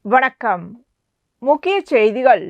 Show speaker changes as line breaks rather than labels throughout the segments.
வணக்கம். முக்கிய செய்திகள்.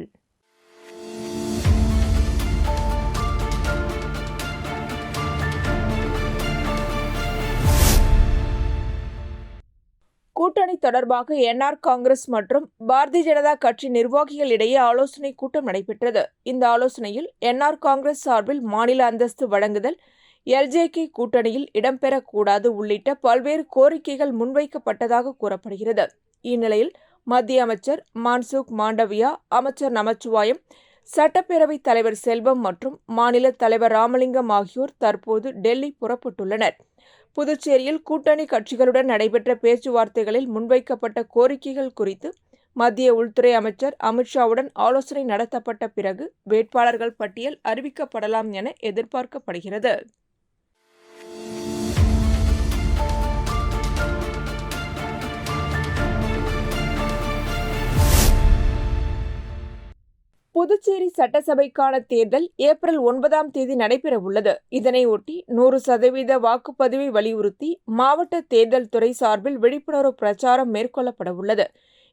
கூட்டணி தொடர்பாக என்ஆர் காங்கிரஸ் மற்றும் பாரதிய ஜனதா கட்சி நிர்வாகிகளிடையே ஆலோசனை கூட்டம் நடைபெற்றது. இந்த ஆலோசனையில் என்ஆர் காங்கிரஸ் சார்பில் மாநில அந்தஸ்து வழங்குதல், எல்ஜேகே கூட்டணியில் இடம்பெறக்கூடாது உள்ளிட்ட பல்வேறு கோரிக்கைகள் முன்வைக்கப்பட்டதாக கூறப்படுகிறது. இந்நிலையில் மத்திய அமைச்சர் மான்சுக் மாண்டவியா, அமைச்சர் நமச்சிவாயம், சட்டப்பேரவைத் தலைவர் செல்வம் மற்றும் மாநில தலைவர் ராமலிங்கம் ஆகியோர் தற்போது டெல்லி புறப்பட்டுள்ளனர். புதுச்சேரியில் கூட்டணி கட்சிகளுடன் நடைபெற்ற பேச்சுவார்த்தைகளில் முன்வைக்கப்பட்ட கோரிக்கைகள் குறித்து மத்திய உள்துறை அமைச்சர் அமித்ஷாவுடன் ஆலோசனை நடத்தப்பட்ட பிறகு வேட்பாளர்கள் பட்டியல் அறிவிக்கப்படலாம் என எதிர்பார்க்கப்படுகிறது. புதுச்சேரி சட்டசபைக்கான தேர்தல் ஏப்ரல் 9 நடைபெறவுள்ளது. இதனையொட்டி 100% வாக்குப்பதிவை வலியுறுத்தி மாவட்ட தேர்தல் துறை சார்பில் விழிப்புணர்வு பிரச்சாரம் மேற்கொள்ளப்படவுள்ளது.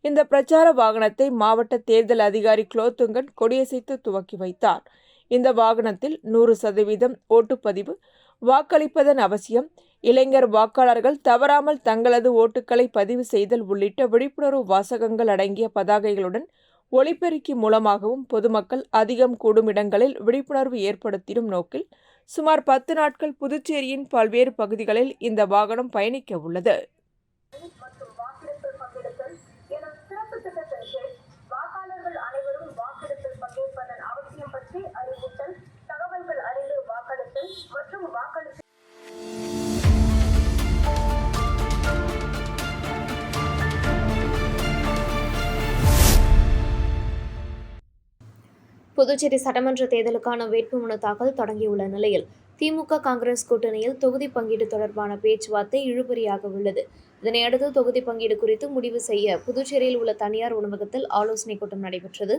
இந்த பிரச்சார வாகனத்தை மாவட்ட தேர்தல் அதிகாரி குலோத்துங்கன் கொடியசைத்து துவக்கி வைத்தார். இந்த வாகனத்தில் 100% ஓட்டுப்பதிவு, வாக்களிப்பதன் அவசியம், இளைஞர் வாக்காளர்கள் தவறாமல் தங்களது ஓட்டுக்களை பதிவு செய்தல் உள்ளிட்ட விழிப்புணர்வு வாசகங்கள் அடங்கிய பதாகைகளுடன் ஒலிபெருக்கி மூலமாகவும் பொதுமக்கள் அதிகம் கூடும் இடங்களில் விழிப்புணர்வு ஏற்படுத்திடும் நோக்கில் சுமார் 10 நாட்கள் புதுச்சேரியின் பல்வேறு பகுதிகளில் இந்த வாகனம் பயணிக்க உள்ளது.
புதுச்சேரி சட்டமன்ற தேர்தலுக்கான வேட்புமனு தாக்கல் தொடங்கியுள்ள நிலையில் திமுக காங்கிரஸ் கூட்டணியில் தொகுதி பங்கீடு தொடர்பான பேச்சுவார்த்தை இழுபறியாக உள்ளது. இதனையடுத்து தொகுதி பங்கீடு குறித்து முடிவு செய்ய புதுச்சேரியில் உள்ள தனியார் உணவகத்தில் ஆலோசனைக் கூட்டம் நடைபெற்றது.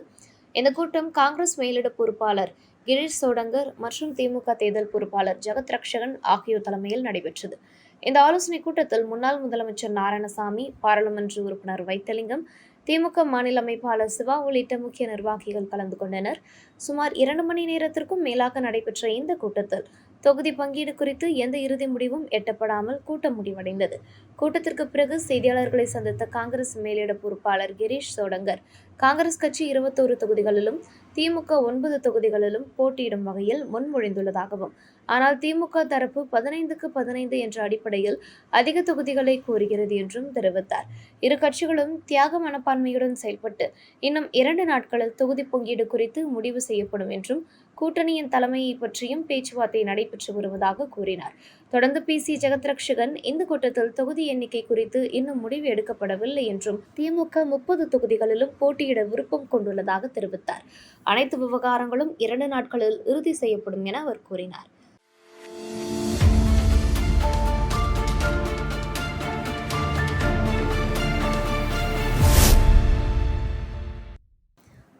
இந்த கூட்டம் காங்கிரஸ் மேலிட பொறுப்பாளர் கிரீஷ் சோடங்கர் மற்றும் திமுக தேர்தல் பொறுப்பாளர் ஜெகத் ரக்ஷகன் ஆகியோர் தலைமையில் நடைபெற்றது. இந்த ஆலோசனைக் கூட்டத்தில் முன்னாள் முதலமைச்சர் நாராயணசாமி, பாராளுமன்ற உறுப்பினர் வைத்திலிங்கம், திமுக மாநில அமைப்பாளர் சிவா உள்ளிட்ட முக்கிய நிர்வாகிகள் கலந்து கொண்டனர். சுமார் 2 மணி நேரத்திற்கும் மேலாக நடைபெற்ற இந்த கூட்டத்தில் தொகுதி பங்கீடு குறித்து எந்த இறுதி முடிவும் எட்டப்படாமல் கூட்டம் முடிவடைந்தது. கூட்டத்திற்கு பிறகு செய்தியாளர்களை சந்தித்த காங்கிரஸ் மேலிட பொறுப்பாளர் கிரீஷ் சோடங்கர், காங்கிரஸ் கட்சி 21 தொகுதிகளிலும் திமுக 9 தொகுதிகளிலும் போட்டியிடும் வகையில் முன்மொழிந்துள்ளதாகவும், ஆனால் திமுக தரப்பு 15க்கு 15 என்ற அடிப்படையில் அதிக தொகுதிகளை கோருகிறது என்றும் தெரிவித்தார். இரு கட்சிகளும் தியாக மனப்பான்மையுடன் செயல்பட்டு இன்னும் 2 நாட்களில் தொகுதி பங்கீடு குறித்து முடிவு செய்யப்படும் என்றும், கூட்டணியின் தலைமையை பற்றியும் பேச்சுவார்த்தை நடைபெற்று வருவதாக கூறினார். தொடர்ந்து பேசிய ஜெகத் ரக்ஷகன், இந்த கூட்டத்தில் தொகுதி எண்ணிக்கை குறித்து இன்னும் முடிவு எடுக்கப்படவில்லை என்றும், திமுக 30 தொகுதிகளிலும் போட்டியிட விருப்பம் கொண்டுள்ளதாக தெரிவித்தார். அனைத்து விவகாரங்களும் 2 நாட்களில் இறுதி செய்யப்படும் என அவர் கூறினார்.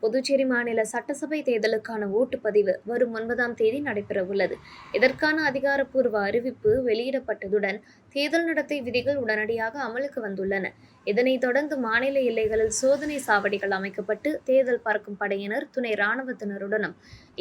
புதுச்சேரி மாநில சட்டசபை தேர்தலுக்கான ஓட்டுப்பதிவு வரும் 9 நடைபெறவுள்ளது. இதற்கான அதிகாரப்பூர்வ அறிவிப்பு வெளியிடப்பட்டதுடன் தேர்தல் நடத்தை விதிகள் உடனடியாக அமலுக்கு வந்துள்ளன. இதனைத் தொடர்ந்து மாநில எல்லைகளில் சோதனை சாவடிகள் அமைக்கப்பட்டு தேர்தல் பறக்கும் படையினர் துணை ராணுவத்தினருடனும்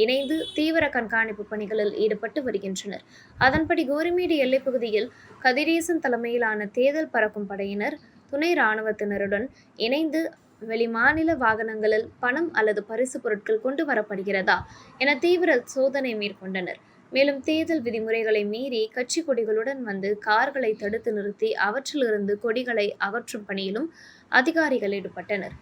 இணைந்து தீவிர கண்காணிப்பு பணிகளில் ஈடுபட்டு வருகின்றனர். அதன்படி கோரிமேடு எல்லைப்பகுதியில் கதிரேசன் தலைமையிலான தேர்தல் பறக்கும் படையினர் துணை ராணுவத்தினருடன் இணைந்து வெளிமாநில வாகனங்களில் பணம் அல்லது பரிசு பொருட்கள் கொண்டு வரப்படுகிறதா என தீவிர சோதனை மேற்கொண்டனர். மேலும் தேர்தல் விதிமுறைகளை மீறி கட்சி கொடிகளுடன் வந்து கார்களை தடுத்து நிறுத்தி அவற்றிலிருந்து கொடிகளை அகற்றும் பணியிலும் அதிகாரிகள் ஈடுபட்டனர்.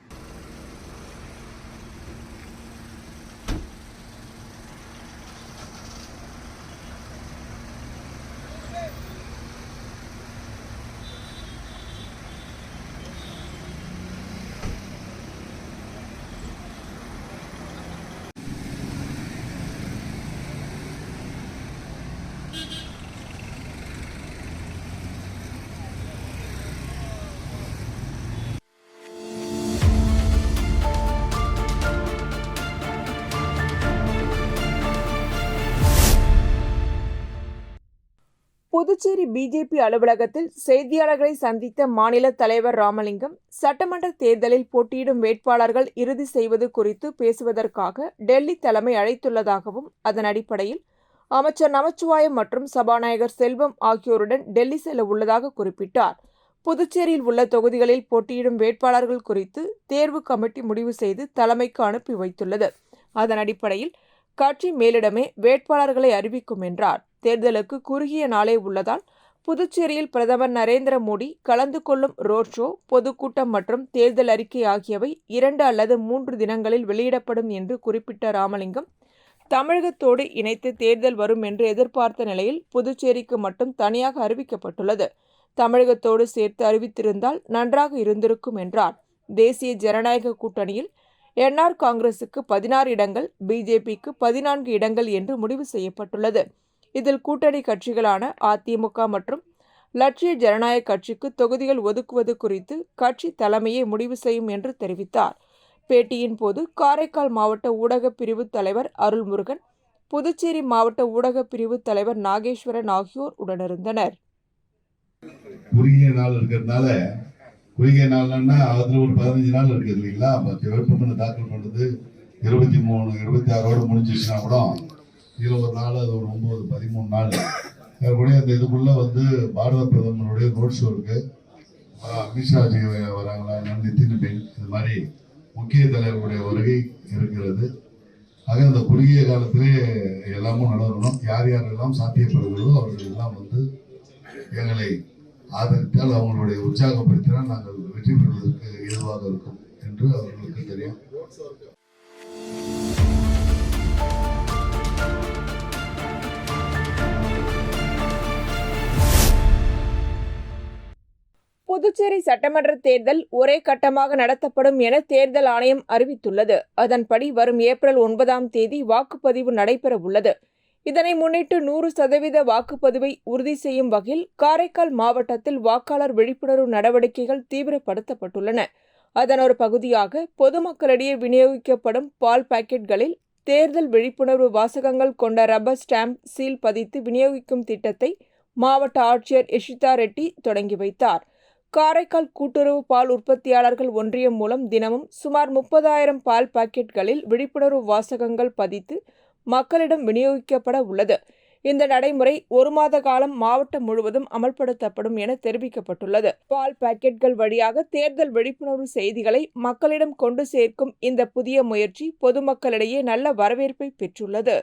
புதுச்சேரி பிஜேபி அலுவலகத்தில் செய்தியாளர்களை சந்தித்த மாநில தலைவர் ராமலிங்கம், சட்டமன்ற தேர்தலில் போட்டியிடும் வேட்பாளர்கள் இறுதி செய்வது குறித்து பேசுவதற்காக டெல்லி தலைமை அழைத்துள்ளதாகவும், அதன் அடிப்படையில் அமைச்சர் நமச்சிவாயம் மற்றும் சபாநாயகர் செல்வம் ஆகியோருடன் டெல்லி செல்ல உள்ளதாக குறிப்பிட்டார். புதுச்சேரியில் உள்ள தொகுதிகளில் போட்டியிடும் வேட்பாளர்கள் குறித்து தேர்வு கமிட்டி முடிவு செய்து தலைமைக்கு அனுப்பி வைத்துள்ளது. அதன் அடிப்படையில் கட்சி மேலிடமே வேட்பாளர்களை அறிவிக்கும் என்றார். தேர்தலுக்கு குறுகிய நாளே உள்ளதால் புதுச்சேரியில் பிரதமர் நரேந்திர மோடி கலந்து கொள்ளும் ரோட் ஷோ, பொதுக்கூட்டம் மற்றும் தேர்தல் அறிக்கை ஆகியவை 2 அல்லது 3 தினங்களில் வெளியிடப்படும் என்று குறிப்பிட்ட ராமலிங்கம், தமிழகத்தோடு இணைத்து தேர்தல் வரும் என்று எதிர்பார்த்த நிலையில் புதுச்சேரிக்கு மட்டும் தனியாக அறிவிக்கப்பட்டுள்ளது. தமிழகத்தோடு சேர்த்து அறிவித்திருந்தால் நன்றாக இருந்திருக்கும் என்றார். தேசிய ஜனநாயக கூட்டணியில் என்ஆர் காங்கிரசுக்கு 16 இடங்கள், பிஜேபிக்கு 14 இடங்கள் என்று முடிவு செய்யப்பட்டுள்ளது. இதில் கூட்டணி கட்சிகளான அதிமுக மற்றும் லட்சிய ஜனநாயக கட்சிக்கு தொகுதிகள் ஒதுக்குவது குறித்து கட்சி தலைமையே முடிவு செய்யும் என்று தெரிவித்தார். பேட்டியின் போது காரைக்கால் மாவட்ட ஊடகப் பிரிவு தலைவர் அருள்முருகன், புதுச்சேரி மாவட்ட ஊடகப் பிரிவு தலைவர் நாகேஸ்வரன் ஆகியோர் உடனிருந்தனர்.
குறுகிய நாள் இருக்கிறதுனால, குறுகிய நாள்னா அதுல ஒரு 15 நாள் இருக்குது இல்லைங்களா? வேட்புமனு தாக்கல் பண்றது 23, 26 முடிஞ்சிச்சுன்னா கூட இதுல ஒரு நாள், அது ஒரு 9, 13 நாள் கூட அந்த இதுக்குள்ள பாரத பிரதமருடைய ரோட் ஷோ இருக்கு. அமித்ஷாஜி வராங்களா, நிதின் பெண், இது மாதிரி முக்கிய தலைவர்களுடைய வருகை இருக்கிறது. ஆக அந்த குறுகிய காலத்திலே எல்லாமும் நடக்கணும். யார் யாரெல்லாம் சாத்தியப்படுகிறதோ அவர்கள் எல்லாம் எங்களை ஆதரித்தால், அவங்களுடைய உற்சாகப்படுத்தினால் நாங்கள் வெற்றி பெறுவதற்கு ஏதுவாக இருக்கும் என்று அவர்களுக்கு தெரியும்.
புதுச்சேரி சட்டமன்ற தேர்தல் ஒரே கட்டமாக நடத்தப்படும் என தேர்தல் ஆணையம் அறிவித்துள்ளது. அதன்படி வரும் ஏப்ரல் 9ஆம் தேதி வாக்குப்பதிவு நடைபெற உள்ளது. இதனை முன்னிட்டு 100% வாக்குப்பதிவை உறுதி செய்யும் வகையில் காரைக்கால் மாவட்டத்தில் வாக்காளர் விழிப்புணர்வு நடவடிக்கைகள் தீவிரப்படுத்தப்பட்டுள்ளன. அதன் ஒரு பகுதியாக பொதுமக்களிடையே விநியோகிக்கப்படும் பால் பாக்கெட்களில் தேர்தல் விழிப்புணர்வு வாசகங்கள் கொண்ட ரப்பர் ஸ்டாம்ப் சீல் பதித்து விநியோகிக்கும் திட்டத்தை மாவட்ட ஆட்சியர் இஷிதா ரெட்டி தொடங்கி வைத்தார். காரைக்கால் கூட்டுறவு பால் உற்பத்தியாளர்கள் ஒன்றியம் மூலம் தினமும் சுமார் 30,000 பால் பாக்கெட்களில் விழிப்புணர்வு வாசகங்கள் பதித்து மக்களிடம் விநியோகிக்கப்பட உள்ளது. இந்த நடைமுறை 1 மாத காலம் மாவட்டம் முழுவதும் அமல்படுத்தப்படும் என தெரிவிக்கப்பட்டுள்ளது. பால் பாக்கெட்கள் வழியாக தேர்தல் விழிப்புணர்வு செய்திகளை மக்களிடம் கொண்டு சேர்க்கும் இந்த புதிய முயற்சி பொதுமக்களிடையே நல்ல வரவேற்பை பெற்றுள்ளது.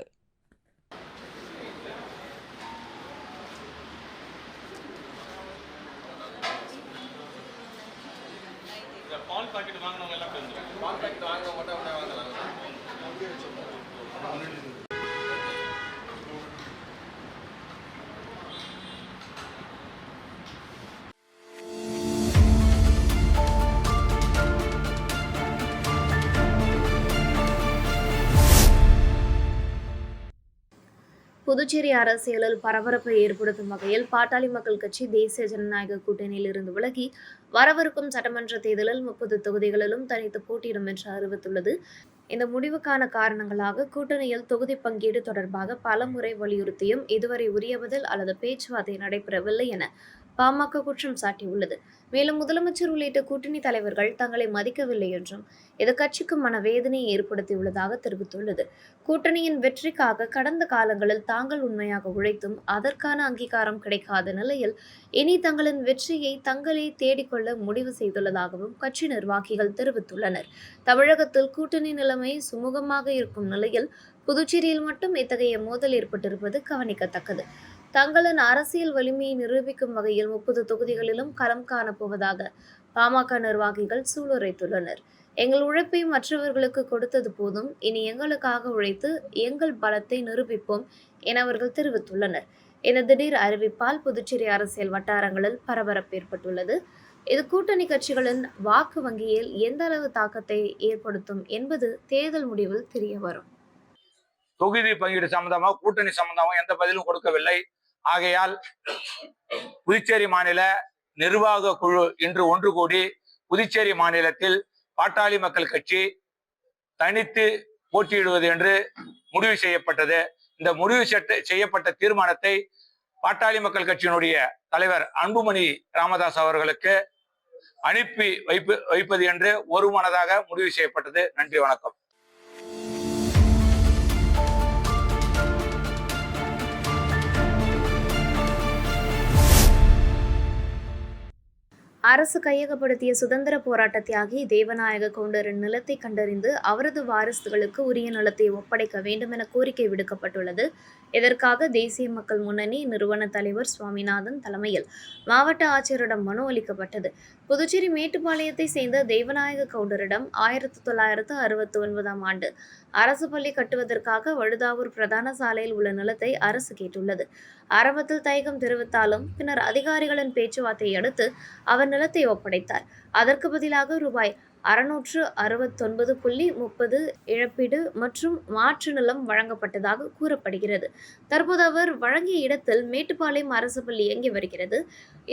புதுச்சேரி அரசியலில் பரபரப்பை ஏற்படுத்தும் வகையில் பாட்டாளி மக்கள் கட்சி தேசிய ஜனநாயக கூட்டணியில் இருந்து விலகி வரவிருக்கும் சட்டமன்ற தேர்தலில் 30 தொகுதிகளிலும் தனித்து போட்டியிடும் என்று அறிவித்துள்ளது. இந்த முடிவுக்கான காரணங்களாக கூட்டணியில் தொகுதி பங்கீடு தொடர்பாக பலமுறை வலியுறுத்தியும் இதுவரை உரிய பதில் அல்லது பேச்சுவார்த்தை நடைபெறவில்லை என பாமக குற்றம் சாட்டியுள்ளது. மேலும் முதலமைச்சர் உள்ளிட்ட கூட்டணி தலைவர்கள் தங்களை மதிக்கவில்லை என்றும் இது கட்சிக்கு மனவேதனையை ஏற்படுத்தியுள்ளதாக தெரிவித்துள்ளது. கூட்டணியின் வெற்றிக்காக கடந்த காலங்களில் தாங்கள் உண்மையாக உழைத்தும் அதற்கான அங்கீகாரம் கிடைக்காத நிலையில் இனி தங்களின் வெற்றியை தங்களே தேடிக்கொள்ள முடிவு செய்துள்ளதாகவும் கட்சி நிர்வாகிகள் தெரிவித்துள்ளனர். தமிழகத்தில் கூட்டணி நிலைமை சுமூகமாக இருக்கும் நிலையில் புதுச்சேரியில் மட்டும் இத்தகைய மோதல் ஏற்பட்டிருப்பது கவனிக்கத்தக்கது. தங்களின் அரசியல் வலிமையை நிரூபிக்கும் வகையில் 30 தொகுதிகளிலும் களம் காணப்போவதாக பாமக நிர்வாகிகள் சூளுரைத்துள்ளனர். எங்கள் உழைப்பை மற்றவர்களுக்கு கொடுத்தது போதும், இனி எங்களுக்காக உழைத்து எங்கள் பலத்தை நிரூபிப்போம் என அவர்கள் தெரிவித்துள்ளனர். இந்த திடீர் அறிவிப்பால் புதுச்சேரி அரசியல் வட்டாரங்களில் பரபரப்பு ஏற்பட்டுள்ளது. இது கூட்டணி கட்சிகளின் வாக்கு வங்கியில் எந்த அளவு தாக்கத்தை ஏற்படுத்தும் என்பது தேர்தல் முடிவில் தெரிய வரும்.
தொகுதி பங்கீடு சம்பந்தமாக கூட்டணி சம்பந்தமாக எந்த பதிலும் கொடுக்கவில்லை. ஆகையால் புதுச்சேரி மாநில நிர்வாக குழு இன்று ஒன்று கூடி புதுச்சேரி மாநிலத்தில் பாட்டாளி மக்கள் கட்சி தனித்து போட்டியிடுவது என்று முடிவு செய்யப்பட்டது. இந்த முடிவு செய்யப்பட்ட தீர்மானத்தை பாட்டாளி மக்கள் கட்சியினுடைய தலைவர் அன்புமணி ராமதாஸ் அவர்களுக்கு அனுப்பி வைப்பது என்று ஒருமனதாக முடிவு செய்யப்பட்டது. நன்றி, வணக்கம்.
அரசு கையகப்படுத்திய சுதந்திர போராட்ட தியாகி தேவநாயக கவுண்டரின் நிலத்தை கண்டறிந்து அவரது வாரிசுகளுக்கு உரிய நிலத்தை ஒப்படைக்க வேண்டும் என கோரிக்கை விடுக்கப்பட்டுள்ளது. இதற்காக தேசிய மக்கள் முன்னணி நிறுவன தலைவர் சுவாமிநாதன் தலைமையில் மாவட்ட ஆட்சியரிடம் மனு அளிக்கப்பட்டது. புதுச்சேரி மேட்டுப்பாளையத்தை சேர்ந்த தேவநாயக கவுண்டரிடம் 1969ஆம் ஆண்டு அரசு பள்ளி கட்டுவதற்காக வழுதாவூர் பிரதான சாலையில் உள்ள நிலத்தை அரசு கேட்டுள்ளது. ஆரம்பத்தில் தயக்கம் தெரிவித்தாலும் பின்னர் அதிகாரிகளின் பேச்சுவார்த்தையை அடுத்து அவர் நிலத்தை ஒப்படைத்தார். அதற்கு பதிலாக ரூபாய் 669.30 இழப்பீடு மற்றும் மாற்று நிலம் வழங்கப்பட்டதாக கூறப்படுகிறது. தற்போது அவர் வழங்கிய இடத்தில் மேட்டுப்பாளையம் அரசு பள்ளி இயங்கி வருகிறது.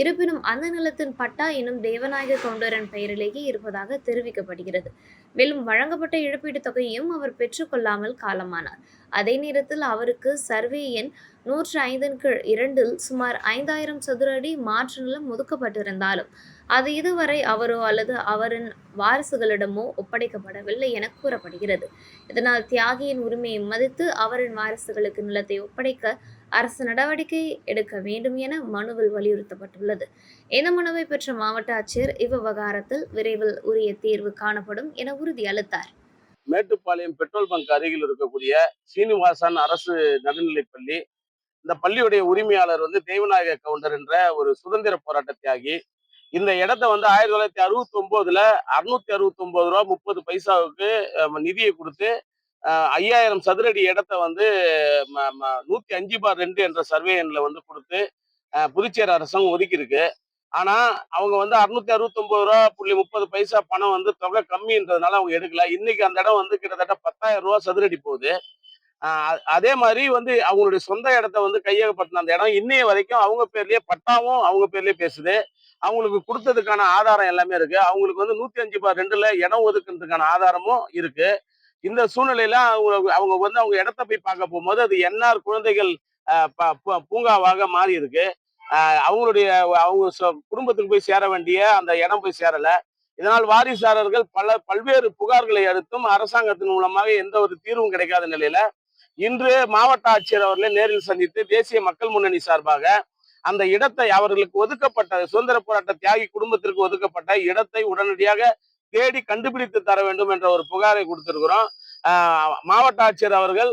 இருப்பினும் அந்த நிலத்தின் பட்டா இன்னும் தேவநாயக கவுண்டரின் பெயரிலேயே இருப்பதாக தெரிவிக்கப்படுகிறது. மேலும் வழங்கப்பட்ட இழப்பீடு தொகையையும் அவர் பெற்றுக்கொள்ளாமல் காலமானார். அதே நேரத்தில் அவருக்கு சர்வே எண் 105/2 சுமார் 5000 சதுர அடி மாற்று நிலம் ஒதுக்கப்பட்டிருந்தாலும் அது இதுவரை அவரோ அல்லது அவரின் வாரிசுகளிடமோ ஒப்படைக்கப்படவில்லை என கூறப்படுகிறது. இதனால் தியாகியின் உரிமையை மதித்து அவரின் வாரிசுகளுக்கு நிலத்தை ஒப்படைக்க அரசு நடவடிக்கை எடுக்க வேண்டும் என மனுவில் வலியுறுத்தப்பட்டுள்ளது. இந்த மனுவை பெற்ற மாவட்ட ஆட்சியர் இவ்விவகாரத்தில் விரைவில் உரிய தீர்வு காணப்படும் என உறுதியளித்தார்.
மேட்டுப்பாளையம் பெட்ரோல் பங்க் அருகில் இருக்கக்கூடிய சீனிவாசன் அரசு நடுநிலைப்பள்ளி, இந்த பள்ளியுடைய உரிமையாளர் தேவநாயக கவுண்டர் என்ற ஒரு சுதந்திர போராட்ட தியாகி. இந்த இடத்த 1969ல 669 ரூபா 30 பைசாவுக்கு நிதியை கொடுத்து 5000 சதுரடி இடத்த 105/2 என்ற சர்வே எண்ல கொடுத்து புதுச்சேரி அரசாங்கம் ஒதுக்கி இருக்கு. ஆனா அவங்க 669 ரூபா 30 பைசா பணம் தொகை கம்மின்றதுனால அவங்க எடுக்கல. இன்னைக்கு அந்த இடம் கிட்டத்தட்ட 10,000 ரூபா சதுரடி போகுது. அதே மாதிரி அவங்களுடைய சொந்த இடத்த கையகப்படுத்தின அந்த இடம் இன்னைய வரைக்கும் அவங்க பேர்லயே பட்டாவும் அவங்க பேர்லயே பேசுது. அவங்களுக்கு கொடுத்ததுக்கான ஆதாரம் எல்லாமே இருக்கு. அவங்களுக்கு 105/2ல இடம் ஒதுக்குறதுக்கான ஆதாரமும் இருக்கு. இந்த சூழ்நிலையில அவங்க அவங்க இடத்த போய் பார்க்க போகும்போது அது என்ஆர் குழந்தைகள் பூங்காவாக மாறி இருக்கு. அவங்க குடும்பத்துக்கு போய் சேர வேண்டிய அந்த இடம் போய் சேரல. இதனால் வாரிசாரர்கள் பல்வேறு புகார்களை அடுத்தும் அரசாங்கத்தின் மூலமாக எந்த ஒரு தீர்வும் கிடைக்காத நிலையில இன்று மாவட்ட ஆட்சியர் அவர்களை நேரில் சந்தித்து தேசிய மக்கள் முன்னணி சார்பாக அந்த இடத்தை அவர்களுக்கு ஒதுக்கப்பட்ட சுதந்திர போராட்ட தியாகி குடும்பத்திற்கு ஒதுக்கப்பட்ட இடத்தை உடனடியாக தேடி கண்டுபிடித்து தர வேண்டும் என்ற ஒரு புகாரை கொடுத்திருக்கிறோம். மாவட்ட ஆட்சியர் அவர்கள்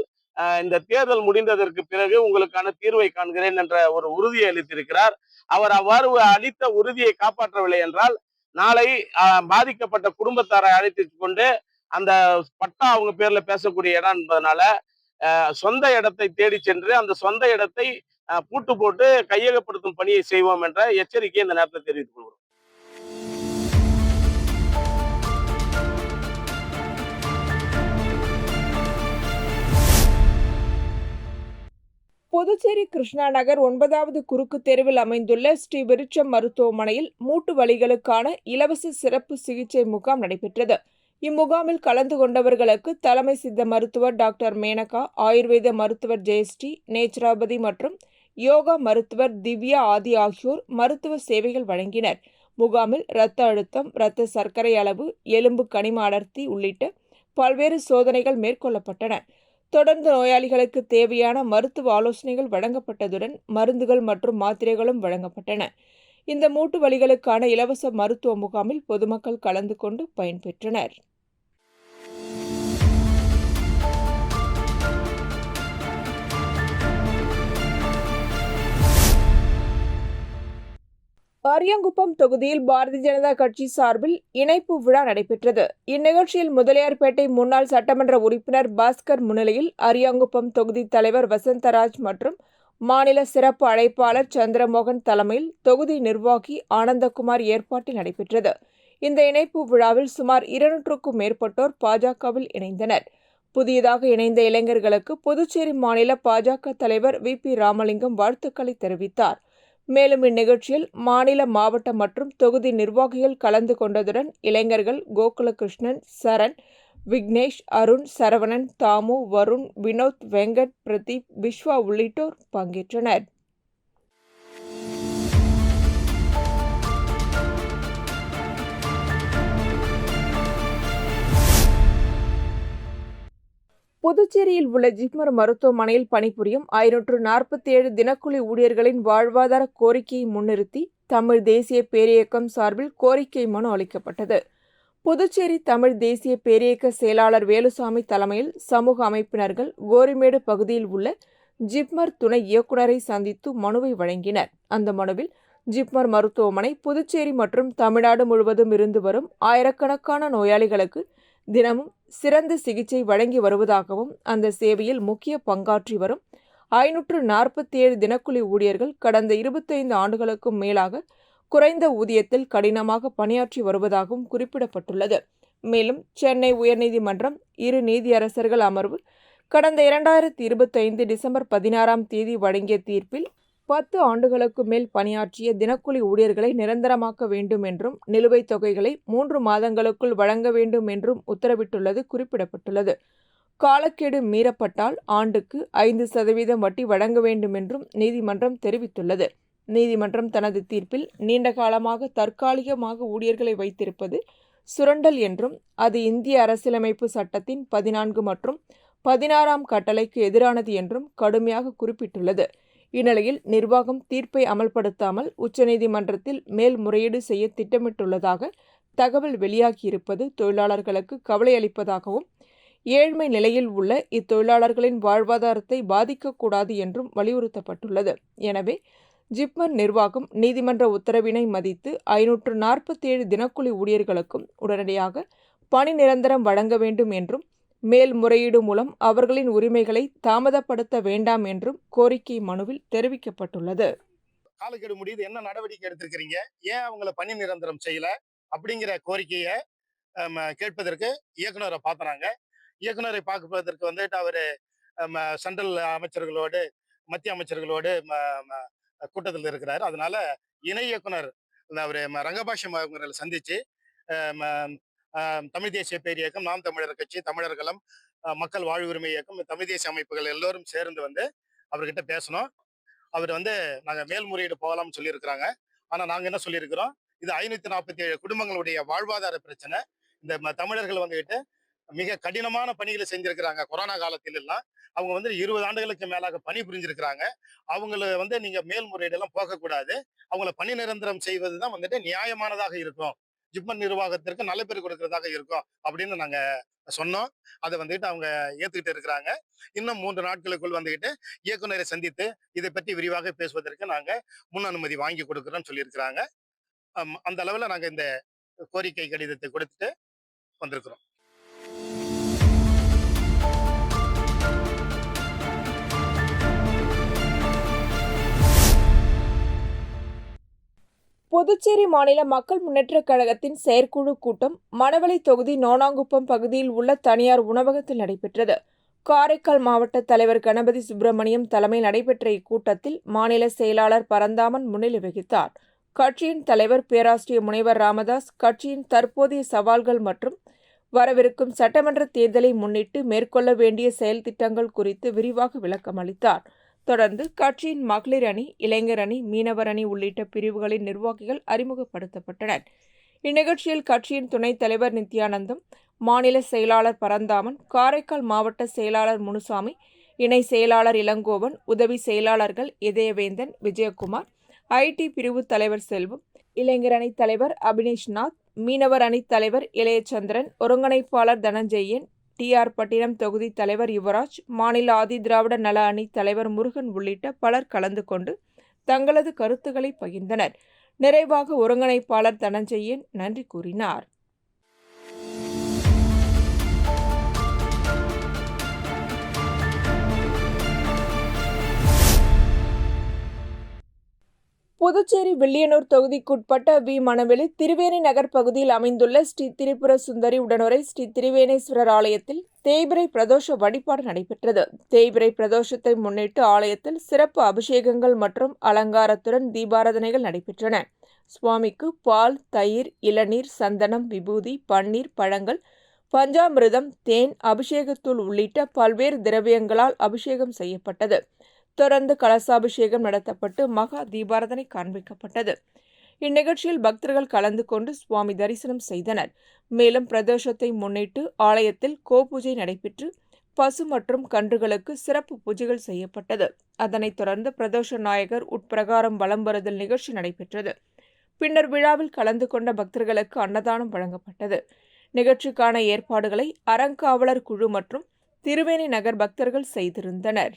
இந்த தேர்தல் முடிந்ததற்கு பிறகு உங்களுக்கான தீர்வை காண்கிறேன் என்ற ஒரு உறுதியை அளித்திருக்கிறார். அவர் அவ்வாறு அளித்த உறுதியை காப்பாற்றவில்லை என்றால் நாளை பாதிக்கப்பட்ட குடும்பத்தாரை அழைத்து கொண்டு அந்த பட்டா அவங்க பேர்ல பேசக்கூடிய இடம் என்பதனால சொந்த இடத்தை தேடி சென்று அந்த சொந்த இடத்தை பூட்டு போட்டு கையகப்படுத்தும் பணியை செய்வோம் என்ற எச்சரிக்கையை இந்த நேரத்தில் தெரிவித்துக் கொள்கிறோம்.
புதுச்சேரி கிருஷ்ணா நகர் 9வது குறுக்கு தெருவில் அமைந்துள்ள ஸ்ரீ விருட்சம் மருத்துவமனையில் மூட்டு வலிகளுக்கான இலவச சிறப்பு சிகிச்சை முகாம் நடைபெற்றது. இம்முகாமில் கலந்து கொண்டவர்களுக்கு தலைமை சித்த மருத்துவர் டாக்டர் மேனகா, ஆயுர்வேத மருத்துவர் ஜெயஸ்ரீ, நேச்சுரோபதி மற்றும் யோகா மருத்துவர் திவ்யா ஆதி ஆகியோர் மருத்துவ சேவைகள் வழங்கினர். முகாமில் இரத்த அழுத்தம், இரத்த சர்க்கரை அளவு, எலும்பு கனிம அடர்த்தி உள்ளிட்ட பல்வேறு சோதனைகள் மேற்கொள்ளப்பட்டன. தொடர்ந்து நோயாளிகளுக்கு தேவையான மருத்துவ ஆலோசனைகள் வழங்கப்பட்டதுடன் மருந்துகள் மற்றும் மாத்திரைகளும் வழங்கப்பட்டன. இந்த மூட்டு வலிகளுக்கான இலவச மருத்துவ முகாமில் பொதுமக்கள் கலந்து கொண்டு பயன்பெற்றனர். அரியாங்குப்பம் தொகுதியில் பாரதிய ஜனதா கட்சி சார்பில் இணைப்பு விழா நடைபெற்றது. இந்நிகழ்ச்சியில் முதலியார்பேட்டை முன்னாள் சட்டமன்ற உறுப்பினர் பாஸ்கர் முன்னிலையில் அரியாங்குப்பம் தொகுதி தலைவர் வசந்தராஜ் மற்றும் மாநில சிறப்பு அழைப்பாளர் சந்திரமோகன் தலைமையில் தொகுதி நிர்வாகி ஆனந்தகுமார் ஏற்பாட்டில் நடைபெற்றது. இந்த இணைப்பு விழாவில் சுமார் 200க்கும் மேற்பட்டோர் பாஜகவில் இணைந்தனர். புதியதாக இணைந்த இளைஞர்களுக்கு புதுச்சேரி மாநில பாஜக தலைவர் VP ராமலிங்கம் வாழ்த்துக்களை தெரிவித்தார். மேலும் இந்நிகழ்ச்சியில் மாநில, மாவட்ட மற்றும் தொகுதி நிர்வாகிகள் கலந்து கொண்டதுடன் இளைஞர்கள் கோகுலகிருஷ்ணன், சரண், விக்னேஷ், அருண், சரவணன், தாமு, வருண், வினோத், வெங்கட், பிரதீப், விஸ்வா உள்ளிட்டோர் பங்கேற்றனர். புதுச்சேரியில் உள்ள ஜிப்மர் மருத்துவமனையில் பணிபுரியும் 547 தினக்கூலி ஊழியர்களின் வாழ்வாதார கோரிக்கையை முன்னிறுத்தி தமிழ் தேசிய பேரியக்கம் சார்பில் கோரிக்கை மனு அளிக்கப்பட்டது. புதுச்சேரி தமிழ் தேசிய பேரியக்க செயலாளர் வேலுசாமி தலைமையில் சமூக அமைப்பினர்கள் கோரிமேடு பகுதியில் உள்ள ஜிப்மர் துணை இயக்குநரை சந்தித்து மனுவை வழங்கினர். அந்த மனுவில் ஜிப்மர் மருத்துவமனை புதுச்சேரி மற்றும் தமிழ்நாடு முழுவதும் இருந்து வரும் ஆயிரக்கணக்கான நோயாளிகளுக்கு தினமும் சிறந்த சிகிச்சை வழங்கி வருவதாகவும் அந்த சேவையில் முக்கிய பங்காற்றி வரும் 547 தினக்கூலி ஊழியர்கள் கடந்த 25 ஆண்டுகளுக்கும் மேலாக குறைந்த ஊதியத்தில் கடினமாக பணியாற்றி வருவதாகவும் குறிப்பிடப்பட்டுள்ளது. மேலும் சென்னை உயர்நீதிமன்றம் இரு நீதியரசர்கள் அமர்வு கடந்த 2025 டிசம்பர் 16ஆம் தேதி வழங்கிய தீர்ப்பில் 10 ஆண்டுகளுக்கு மேல் பணியாற்றிய தினக்கூலி ஊழியர்களை நிரந்தரமாக்க வேண்டும் என்றும் நிலுவைத் தொகைகளை 3 மாதங்களுக்குள் வழங்க வேண்டும் என்றும் உத்தரவிட்டுள்ளது குறிப்பிடப்பட்டுள்ளது. காலக்கெடு மீறப்பட்டால் ஆண்டுக்கு 5% வட்டி வழங்க வேண்டும் என்றும் நீதிமன்றம் தெரிவித்துள்ளது. நீதிமன்றம் தனது தீர்ப்பில் நீண்ட காலமாக தற்காலிகமாக ஊழியர்களை வைத்திருப்பது சுரண்டல் என்றும் அது இந்திய அரசியலமைப்பு சட்டத்தின் 14 மற்றும் 16ஆம் கட்டளைக்கு எதிரானது என்றும் கடுமையாக குறிப்பிட்டுள்ளது. இந்நிலையில் நிர்வாகம் தீர்ப்பை அமல்படுத்தாமல் உச்சநீதிமன்றத்தில் மேல்முறையீடு செய்ய திட்டமிட்டுள்ளதாக தகவல் வெளியாகியிருப்பது தொழிலாளர்களுக்கு கவலை அளிப்பதாகவும் ஏழ்மை நிலையில் உள்ள இத்தொழிலாளர்களின் வாழ்வாதாரத்தை பாதிக்கக்கூடாது என்றும் வலியுறுத்தப்பட்டுள்ளது. எனவே ஜிப்மர் நிர்வாகம் நீதிமன்ற உத்தரவினை மதித்து 547 தினக்கூலி ஊழியர்களுக்கும் உடனடியாக பணி நிரந்தரம் வழங்க வேண்டும் என்றும் மேல்முறையீடு மூலம் அவர்களின் உரிமைகளை தாமதப்படுத்த வேண்டாம் என்றும் கோரிக்கை மனுவில் தெரிவிக்கப்பட்டுள்ளது.
காலக்கெடு முடியுது, என்ன நடவடிக்கை எடுத்திருக்கிறீங்க, ஏன் அவங்கள பணி நிரந்தரம் செய்யல அப்படிங்கிற கோரிக்கையை கேட்பதற்கு இயக்குனரை பார்த்துறாங்க. இயக்குனரை பார்ப்பதற்கு வந்துட்டு அவரு சென்ட்ரல் அமைச்சர்களோடு மத்திய அமைச்சர்களோடு கூட்டத்தில் இருக்கிறாரு. அதனால இணை இயக்குனர் அவரு ரங்கபாஷம் அவங்களை சந்திச்சு தமிழ் தேசிய பேரியக்கம், நாம் தமிழர் கட்சி, தமிழர் களம், மக்கள் வாழ்வு உரிமை இயக்கம், தமிழ் தேசிய அமைப்புகள் எல்லோரும் சேர்ந்து அவர்கிட்ட பேசணும். அவர் நாங்க மேல்முறையீடு போகலாம்னு சொல்லியிருக்கிறாங்க. ஆனா நாங்க என்ன சொல்லியிருக்கிறோம், இது 547 குடும்பங்களுடைய வாழ்வாதார பிரச்சனை. இந்த தமிழர்கள் மிக கடினமான பணிகளை செஞ்சிருக்கிறாங்க. கொரோனா காலத்தில் எல்லாம் அவங்க 20 ஆண்டுகளுக்கு மேலாக பணி புரிஞ்சிருக்கிறாங்க. அவங்கள நீங்க மேல்முறையீடு எல்லாம் போகக்கூடாது. அவங்கள பணி நிரந்தரம் செய்வதுதான் நியாயமானதாக இருக்கும், ஜிப்மர் நிர்வாகத்திற்கு நல்ல பேர் கொடுக்கறதாக இருக்கும் அப்படின்னு நாங்க சொன்னோம். அதை அவங்க ஏத்துக்கிட்டு இருக்கிறாங்க. இன்னும் 3 நாட்களுக்குள் இயக்குநரை சந்தித்து இதை பற்றி விரிவாக பேசுவதற்கு நாங்க முன் அனுமதி வாங்கி கொடுக்கிறோம்னு சொல்லியிருக்கிறாங்க. அந்த அளவுல நாங்க இந்த கோரிக்கை கடிதத்தை கொடுத்துட்டு வந்திருக்கிறோம்.
புதுச்சேரி மாநில மக்கள் முன்னேற்றக் கழகத்தின் செயற்குழு கூட்டம் மணவெளி தொகுதி நோனாங்குப்பம் பகுதியில் உள்ள தனியார் உணவகத்தில் நடைபெற்றது. காரைக்கால் மாவட்ட தலைவர் கணபதி சுப்பிரமணியம் தலைமையில் நடைபெற்ற இக்கூட்டத்தில் மாநில செயலாளர் பரந்தாமன் முன்னிலை வகித்தார். கட்சியின் தலைவர் பேராசிரியர் முனைவர் ராமதாஸ் கட்சியின் தற்போதைய சவால்கள் மற்றும் வரவிருக்கும் சட்டமன்ற தேர்தலை முன்னிட்டு மேற்கொள்ள வேண்டிய செயல் திட்டங்கள் குறித்து விரிவாக விளக்கம் அளித்தார். தொடர்ந்து கட்சியின் மகளிர் அணி, இளைஞர் அணி, மீனவர் அணி உள்ளிட்ட பிரிவுகளின் நிர்வாகிகள் அறிமுகப்படுத்தப்பட்டனர். இந்நிகழ்ச்சியில் கட்சியின் துணைத் தலைவர் நித்யானந்தம், மாநில செயலாளர் பரந்தாமன், காரைக்கால் மாவட்ட செயலாளர் முனுசாமி, இணை செயலாளர் இளங்கோவன், உதவி செயலாளர்கள் இதயவேந்தன், விஜயகுமார், ஐடி பிரிவு தலைவர் செல்வம், இளைஞர் அணி தலைவர் அபினேஷ்நாத், மீனவர் அணி தலைவர் இளையச்சந்திரன், ஒருங்கிணைப்பாளர் தனஞ்செயன், டிஆர் பட்டினம் தொகுதி தலைவர் யுவராஜ், மாநில ஆதி திராவிட நல அணி தலைவர் முருகன் உள்ளிட்ட பலர் கலந்து கொண்டு தங்களது கருத்துக்களை பகிர்ந்தனர். நிறைவாக ஒருங்கிணைப்பாளர் தனஞ்செயன் நன்றி கூறினார். புதுச்சேரி வில்லியனூர் தொகுதிக்குட்பட்ட மணவெளி திருவேணி நகர் பகுதியில் அமைந்துள்ள ஸ்ரீ திரிபுர சுந்தரி உடனுரை ஸ்ரீ திரிவேணேஸ்வரர் ஆலயத்தில் தேய்பிறை பிரதோஷ வழிபாடு நடைபெற்றது. தேய்பிறை பிரதோஷத்தை முன்னிட்டு ஆலயத்தில் சிறப்பு அபிஷேகங்கள் மற்றும் அலங்காரத்துடன் தீபாராதனைகள் நடைபெற்றன. சுவாமிக்கு பால், தயிர், இளநீர், சந்தனம், விபூதி, பன்னீர், பழங்கள், பஞ்சாமிர்தம், தேன், அபிஷேகத்தூள் உள்ளிட்ட பல்வேறு திரவியங்களால் அபிஷேகம் செய்யப்பட்டது. தொடர்ந்து கலசாபிஷேகம் நடத்தப்பட்டு மகா தீபாராதனை காண்பிக்கப்பட்டது. இந்நிகழ்ச்சியில் பக்தர்கள் கலந்து கொண்டு சுவாமி தரிசனம் செய்தனர். மேலும் பிரதோஷத்தை முன்னிட்டு ஆலயத்தில் கோபூஜை நடைபெற்று பசு மற்றும் கன்றுகளுக்கு சிறப்பு பூஜைகள் செய்யப்பட்டது. அதனைத் தொடர்ந்து பிரதோஷ நாயகர் உட்பிரகாரம் வலம் வருதல் நிகழ்ச்சி நடைபெற்றது. பின்னர் விழாவில் கலந்து கொண்ட பக்தர்களுக்கு அன்னதானம் வழங்கப்பட்டது. நிகழ்ச்சிக்கான ஏற்பாடுகளை அறங்காவலர் குழு மற்றும் திருவேணி நகர் பக்தர்கள் செய்திருந்தனர்.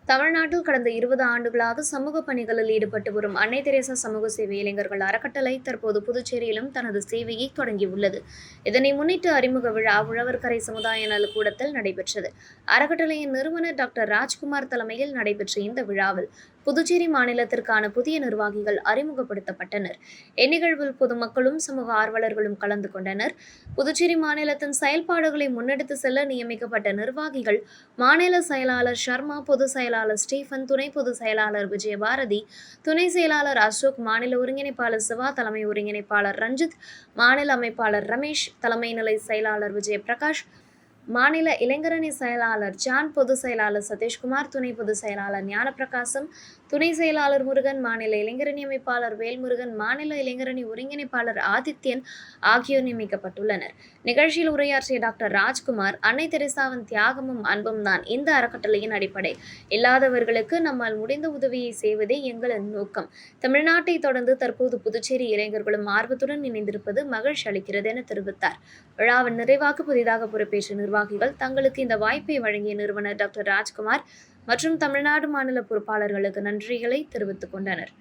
தமிழ்நாட்டில் கடந்த 20 ஆண்டுகளாக சமூக பணிகளில் ஈடுபட்டு வரும் அன்னை தெரேசா சமூக சேவை இளைஞர்கள் அறக்கட்டளை தற்போது புதுச்சேரியிலும் தனது சேவையை தொடங்கியுள்ளது. இதனை முன்னிட்டு அறிமுக விழா உழவர்கரை சமுதாய நலக்கூடத்தில் நடைபெற்றது. அறக்கட்டளையின் நிறுவனர் டாக்டர் ராஜ்குமார் தலைமையில் நடைபெற்ற இந்த விழாவில் புதுச்சேரி மாநிலத்திற்கான புதிய நிர்வாகிகள் அறிமுகப்படுத்தப்பட்டனர். இந்நிகழ்வில் பொதுமக்களும் சமூக ஆர்வலர்களும் கலந்து கொண்டனர். புதுச்சேரி மாநிலத்தின் செயல்பாடுகளை முன்னெடுத்து செல்ல நியமிக்கப்பட்ட நிர்வாகிகள் மாநில செயலாளர் சர்மா, பொதுச் செயலாளர் ஸ்டீபன், துணை பொதுச் செயலாளர் விஜயபாரதி, துணை செயலாளர் அசோக், மாநில ஒருங்கிணைப்பாளர் சிவா, தலைமை ஒருங்கிணைப்பாளர் ரஞ்சித், மாநில அமைப்பாளர் ரமேஷ், தலைமை நிலை செயலாளர் விஜயபிரகாஷ், மாநில இளைஞரணி செயலாளர் ஜான், பொதுச் செயலாளர் சதீஷ்குமார், துணை பொதுச் செயலாளர் ஞானப்பிரகாசம், துணை செயலாளர் முருகன், மாநில இளைஞரணி அமைப்பாளர் வேல்முருகன், மாநில இளைஞரணி ஒருங்கிணைப்பாளர் ஆதித்யன் ஆகியோர் நியமிக்கப்பட்டுள்ளனர். நிகழ்ச்சியில் உரையாற்றிய டாக்டர் ராஜ்குமார், அன்னை தெரேசாவின் தியாகமும் அன்பும் தான் இந்த அறக்கட்டளையின் அடிப்படை. இல்லாதவர்களுக்கு நம்மால் முடிந்த உதவியை செய்வதே எங்களின் நோக்கம். தமிழ்நாட்டை தொடர்ந்து தற்போது புதுச்சேரி இளைஞர்களும் ஆர்வத்துடன் இணைந்திருப்பது மகிழ்ச்சி அளிக்கிறது என தெரிவித்தார். விழாவின் நிறைவாக புதிதாக பொறுப்பேற்ற நிர்வாகிகள் தங்களுக்கு இந்த வாய்ப்பை வழங்கிய நிறுவனர் டாக்டர் ராஜ்குமார் மற்றும் தமிழ்நாடு மாநில பொறுப்பாளர்களுக்கு நன்றிகளை தெரிவித்துக் கொண்டனர்.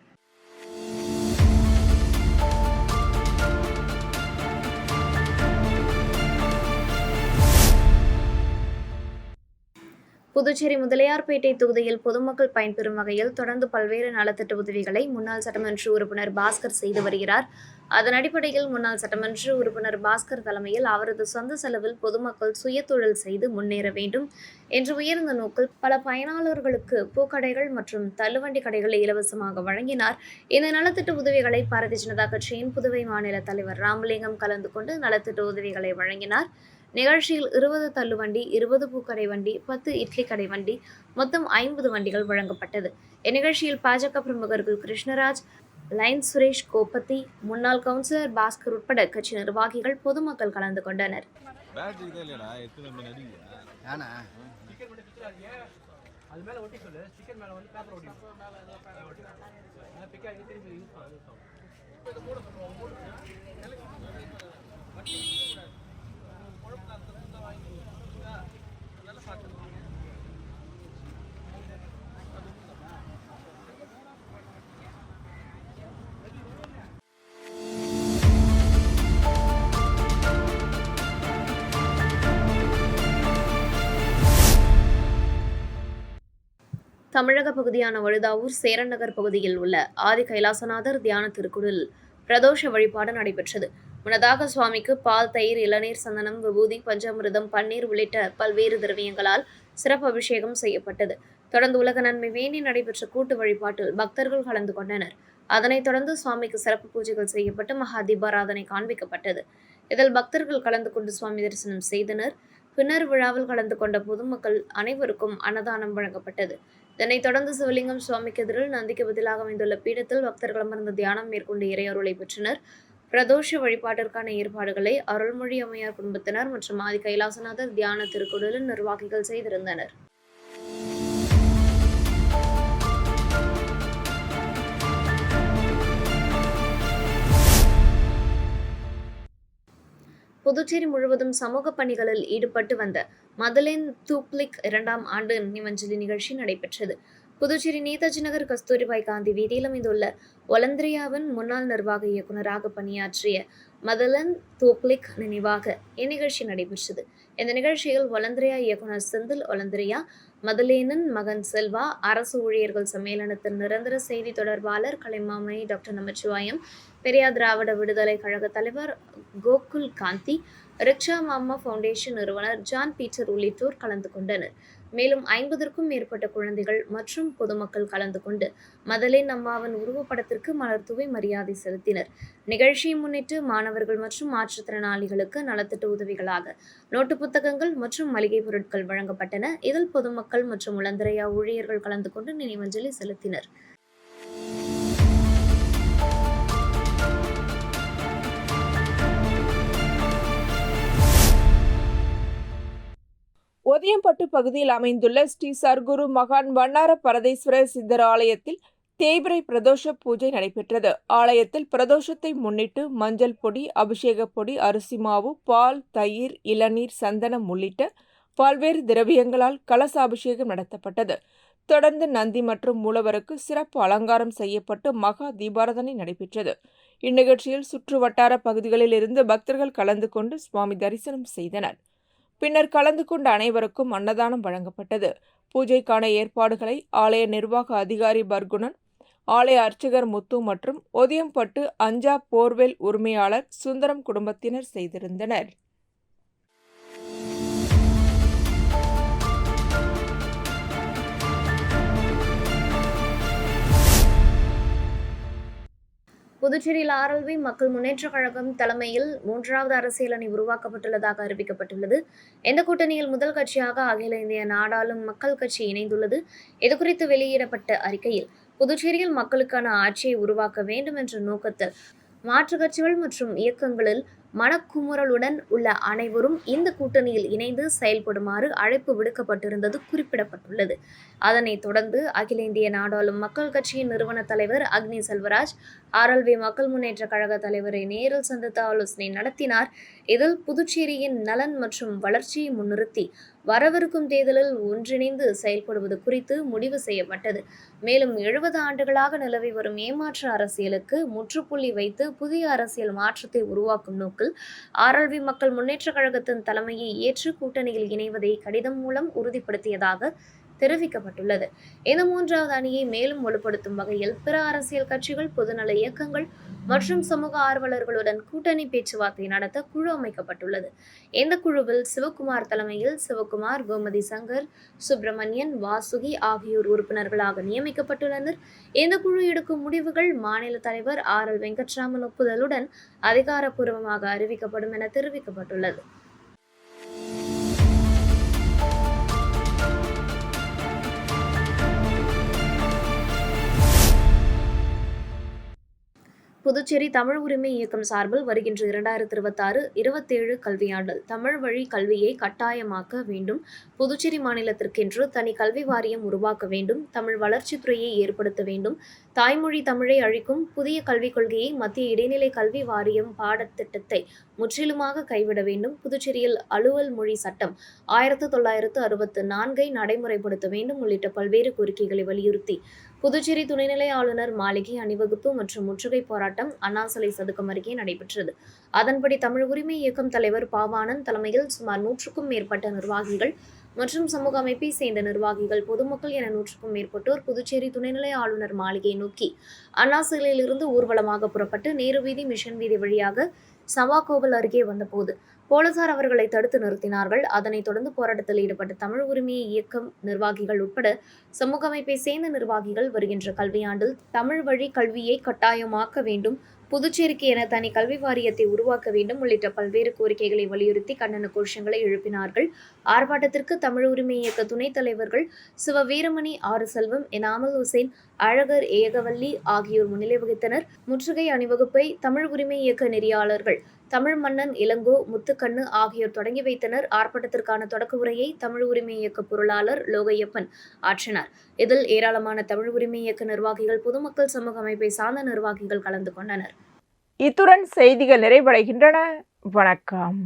புதுச்சேரி முதலியார்பேட்டை தொகுதியில் பொதுமக்கள் பயன்பெறும் வகையில் தொடர்ந்து பல்வேறு நலத்திட்ட உதவிகளை முன்னாள் சட்டமன்ற உறுப்பினர் பாஸ்கர் செய்து வருகிறார். அதன் அடிப்படையில் முன்னாள் சட்டமன்ற உறுப்பினர் பாஸ்கர் தலைமையில் அவரது சொந்த செலவில் பொதுமக்கள் சுயதொழில் செய்து முன்னேற வேண்டும் என்ற உயர்ந்த நோக்கில் பல பயனாளர்களுக்கு பூக்கடைகள் மற்றும் தள்ளுவண்டி கடைகளை இலவசமாக வழங்கினார். இந்த நலத்திட்ட உதவிகளை பாரதிய ஜனதா கட்சியின் புதுவை மாநில தலைவர் ராமலிங்கம் கலந்து கொண்டு நலத்திட்ட உதவிகளை வழங்கினார். நிகழ்ச்சியில் 20 தள்ளுவண்டி, 20 பூக்கடை வண்டி, 10 இட்லி கடை வண்டி, மொத்தம் 50 வண்டிகள் வழங்கப்பட்டது. இந்நிகழ்ச்சியில் பாஜக பிரமுகர்கள் கிருஷ்ணராஜ், லைன் சுரேஷ், கோப்பத்தி, முன்னாள் கவுன்சிலர் பாஸ்கர் உட்பட கட்சி நிர்வாகிகள், பொதுமக்கள் கலந்து கொண்டனர். தமிழக பகுதியான வழுதாவூர் சேரன் நகர் பகுதியில் உள்ள ஆதி கைலாசநாதர் தியான திருக்குடில் பிரதோஷ வழிபாடு நடைபெற்றது. முன்னதாக சுவாமிக்கு பால், தயிர், இளநீர், சந்தனம், விபூதி, பஞ்சாமிர்தம், பன்னீர் உள்ளிட்ட பல்வேறு திரவியங்களால் சிறப்பு அபிஷேகம் செய்யப்பட்டது. தொடர்ந்து உலக நன்மை வேண்டி நடைபெற்ற கூட்டு வழிபாட்டில் பக்தர்கள் கலந்து கொண்டனர். அதனைத் தொடர்ந்து சுவாமிக்கு சிறப்பு பூஜைகள் செய்யப்பட்டு மகா தீபாராதனை காண்பிக்கப்பட்டது. இதில் பக்தர்கள் கலந்து கொண்டு சுவாமி தரிசனம் செய்தனர். பின்னர் விழாவில் கலந்து கொண்ட பொதுமக்கள் அனைவருக்கும் அன்னதானம் வழங்கப்பட்டது. இதனைத் தொடர்ந்து சிவலிங்கம் சுவாமிக்கு எதிரில் நந்திக்கு பதிலாக அமைந்துள்ள பீடத்தில் பக்தர்கள் அமர்ந்து தியானம் மேற்கொண்டு இறையருளை பெற்றனர். பிரதோஷ வழிபாட்டிற்கான ஏற்பாடுகளை அருள்மொழி அம்மையார் குடும்பத்தினர் மற்றும் ஆதி கைலாசநாதர் தியான திருக்குடலின் நிர்வாகிகள் செய்திருந்தனர். புதுச்சேரி முழுவதும் சமூக பணிகளில் ஈடுபட்டு வந்த மதலேன் தூப்ளிக் 2ஆம் ஆண்டு நினைவஞ்சலி நிகழ்ச்சி நடைபெற்றது. புதுச்சேரி நேதாஜி நகர் கஸ்தூரிபாய் காந்தி வீதியில் அமைந்துள்ள ஒலந்திரியாவின் முன்னாள் நிர்வாக இயக்குநராக பணியாற்றிய மதலன் தூப்ளிக் நினைவாக இந்நிகழ்ச்சி நடைபெற்றது. இந்த நிகழ்ச்சியில் ஒலந்திரியா இயக்குநர் செந்தில் ஒலந்திரியா, மதலேனின் மகன் செல்வா, அரசு ஊழியர்கள் சம்மேளனத்தின் நிரந்தர செய்தி தொடர்பாளர் கலைமாமணி டாக்டர் நமச்சிவாயம், பெரியார் திராவிட விடுதலை கழக தலைவர் கோகுல் காந்தி, ரிக்ஷா மாமா ஃபவுண்டேஷன் நிறுவனர் ஜான் பீட்டர் உள்ளிட்டோர் கலந்து கொண்டனர். மேலும் 50க்கும் மேற்பட்ட குழந்தைகள் மற்றும் பொதுமக்கள் கலந்து கொண்டு மதலேன் அம்மாவின் உருவப்படத்திற்கு மலர் தூவி மரியாதை செலுத்தினர். நிகழ்ச்சியை முன்னிட்டு மாணவர்கள் மற்றும் மாற்றுத்திறனாளிகளுக்கு நலத்திட்ட உதவிகளாக நோட்டு புத்தகங்கள் மற்றும் மளிகை பொருட்கள் வழங்கப்பட்டன. இதில் பொதுமக்கள் மற்றும் உலந்திரையா ஊழியர்கள் கலந்து கொண்டு நினைவஞ்சலி செலுத்தினர்.
ஒதியம்பட்டு பகுதியில் அமைந்துள்ள ஸ்ரீ சர்க்குரு மகான் வண்ணார பரதேஸ்வரர் சித்தர் ஆலயத்தில் தேய்பிறை பிரதோஷ பூஜை நடைபெற்றது. ஆலயத்தில் பிரதோஷத்தை முன்னிட்டு மஞ்சள் பொடி, அபிஷேக பொடி, அரிசி மாவு, பால், தயிர், இளநீர், சந்தனம் உள்ளிட்ட பல்வேறு திரவியங்களால் கலசாபிஷேகம் நடத்தப்பட்டது. தொடர்ந்து நந்தி மற்றும் மூலவருக்கு சிறப்பு அலங்காரம் செய்யப்பட்டு மகா தீபாராதனை நடைபெற்றது. இந்நிகழ்ச்சியில் சுற்று வட்டார பகுதிகளில் இருந்து பக்தர்கள் கலந்து கொண்டு சுவாமி தரிசனம் செய்தனர். பின்னர் கலந்து கொண்ட அனைவருக்கும் அன்னதானம் வழங்கப்பட்டது. பூஜைக்கான ஏற்பாடுகளை ஆலய நிர்வாக அதிகாரி பர்குணன், ஆலய அர்ச்சகர் முத்து மற்றும் ஒதியம்பட்டு அஞ்சா போர்வெல் உரிமையாளர் சுந்தரம் குடும்பத்தினர் செய்திருந்தனர்.
புதுச்சேரியில் ஆர்எல்வி மக்கள் முன்னேற்றக் கழகம் தலைமையில் 3வது அரசியல் அணி உருவாக்கப்பட்டுள்ளதாக அறிவிக்கப்பட்டுள்ளது. இந்த கூட்டணியில் முதல் கட்சியாக அகில இந்திய நாடாளும் மக்கள் கட்சி இணைந்துள்ளது. இதுகுறித்து வெளியிடப்பட்ட அறிக்கையில், புதுச்சேரியில் மக்களுக்கான ஆட்சியை உருவாக்க வேண்டும் என்ற நோக்கத்தில் மாற்றுக் கட்சிகள் மற்றும் இயக்கங்களில் மனக்குமுறலுடன் உள்ள அனைவரும் இந்த கூட்டணியில் இணைந்து செயல்படுமாறு அழைப்பு விடுக்கப்பட்டிருந்தது குறிப்பிடப்பட்டுள்ளது. அதனைத் தொடர்ந்து அகில இந்திய நாடாளும் மக்கள் கட்சியின் நிறுவன தலைவர் அக்னி செல்வராஜ் ஆர்எல்வி மக்கள் முன்னேற்ற கழக தலைவரை நேரில் சந்தித்து ஆலோசனை நடத்தினார். இதில் புதுச்சேரியின் நலன் மற்றும் வளர்ச்சியை முன்னிறுத்தி வரவிருக்கும் தேர்தலில் ஒன்றிணைந்து செயல்படுவது குறித்து முடிவு செய்யப்பட்டது. மேலும் 70 ஆண்டுகளாக நிலவி வரும் ஏமாற்று அரசியலுக்கு முற்றுப்புள்ளி வைத்து புதிய அரசியல் மாற்றத்தை உருவாக்கும் நோக்கில் ஆர்எல்வி மக்கள் முன்னேற்ற கழகத்தின் தலைமையை ஏற்று கூட்டணியில் இணைவதை கடிதம் மூலம் உறுதிப்படுத்தியதாக தெரிவிக்கப்பட்டுள்ளது. இந்த 3வது அணியை மேலும் வலுப்படுத்தும் வகையில் பிற அரசியல் கட்சிகள், பொதுநல இயக்கங்கள் மற்றும் சமூக ஆர்வலர்களுடன் கூட்டணி பேச்சுவார்த்தை நடத்த குழு அமைக்கப்பட்டுள்ளது. இந்த குழுவில் சிவகுமார் தலைமையில் சிவகுமார், கோமதி சங்கர், சுப்பிரமணியன், வாசுகி ஆகியோர் உறுப்பினர்களாக நியமிக்கப்பட்டுள்ளனர். இந்த குழு எடுக்கும் முடிவுகள் மாநில தலைவர் ஆர்.எல். வெங்கட்ராமன் ஒப்புதலுடன் அதிகாரப்பூர்வமாக அறிவிக்கப்படும் என தெரிவிக்கப்பட்டுள்ளது. புதுச்சேரி தமிழ் உரிமை இயக்கம் சார்பில் வருகின்ற 2026-27 கல்வியாண்டில் தமிழ் வழி கல்வியை கட்டாயமாக்க வேண்டும். புதுச்சேரி மாநிலத்திற்கென்று தனி கல்வி வாரியம் உருவாக்க வேண்டும். தமிழ் வளர்ச்சித்துறையை ஏற்படுத்த வேண்டும். தாய்மொழி தமிழை அழிக்கும் புதிய கல்விக் கொள்கையை மத்திய இடைநிலை கல்வி வாரியம் பாடத்திட்டத்தை முற்றிலுமாக கைவிட வேண்டும். புதுச்சேரியில் அலுவல் மொழி சட்டம் 1964 நடைமுறைப்படுத்த வேண்டும் உள்ளிட்ட பல்வேறு கோரிக்கைகளை வலியுறுத்தி புதுச்சேரி துணைநிலை ஆளுநர் மாளிகை அணிவகுப்பு மற்றும் முற்றுகை போராட்டம் அண்ணா சிலை சதுக்கம் அருகே நடைபெற்றது. அதன்படி தமிழ் உரிமை இயக்கம் தலைவர் பாவானந்த் தலைமையில் சுமார் 100க்கும் மேற்பட்ட நிர்வாகிகள் மற்றும் சமூக அமைப்பை சேர்ந்த நிர்வாகிகள், பொதுமக்கள் என 100க்கும் மேற்பட்டோர் புதுச்சேரி துணைநிலை ஆளுநர் மாளிகை நோக்கி அண்ணா சிலையிலிருந்து ஊர்வலமாக புறப்பட்டு நேரு வீதி, மிஷன் வீதி வழியாக சபாகோவில் அருகே வந்தபோது போலீசார் அவர்களை தடுத்து நிறுத்தினார்கள். அதனைத் தொடர்ந்து போராட்டத்தில் ஈடுபட்ட தமிழ் உரிமை இயக்கம் நிர்வாகிகள் உட்பட சமூக அமைப்பை சேர்ந்த நிர்வாகிகள் வருகின்ற கல்வியாண்டில் தமிழ் வழி கல்வியை கட்டாயமாக்க வேண்டும், புதுச்சேரிக்கு என தனி கல்வி வாரியத்தை உருவாக்க வேண்டும் உள்ளிட்ட பல்வேறு கோரிக்கைகளை வலியுறுத்தி கண்டன கோஷங்களை எழுப்பினார்கள். ஆர்ப்பாட்டத்திற்கு தமிழ் உரிமை இயக்க துணைத் தலைவர்கள் சிவ வீரமணி, ஆறு செல்வம், எனாமல் ஹுசேன், அழகர், ஏகவல்லி ஆகியோர் முன்னிலை வகித்தனர். முற்றுகை அணிவகுப்பை தமிழ் உரிமை இயக்க நெறியாளர்கள் தமிழ் மன்னன், இளங்கோ, முத்துக்கண்ணு ஆகியோர் தொடங்கி வைத்தனர். ஆர்ப்பாட்டத்திற்கான தொடக்க உரையை தமிழ் உரிமை இயக்க பொருளாளர் லோகையப்பன் ஆற்றினார். இதில் ஏராளமான தமிழ் உரிமை இயக்க நிர்வாகிகள், பொதுமக்கள், சமூக அமைப்பை சார்ந்த நிர்வாகிகள் கலந்து கொண்டனர்.
இத்துடன் செய்திகள் நிறைவடைகின்றன. வணக்கம்.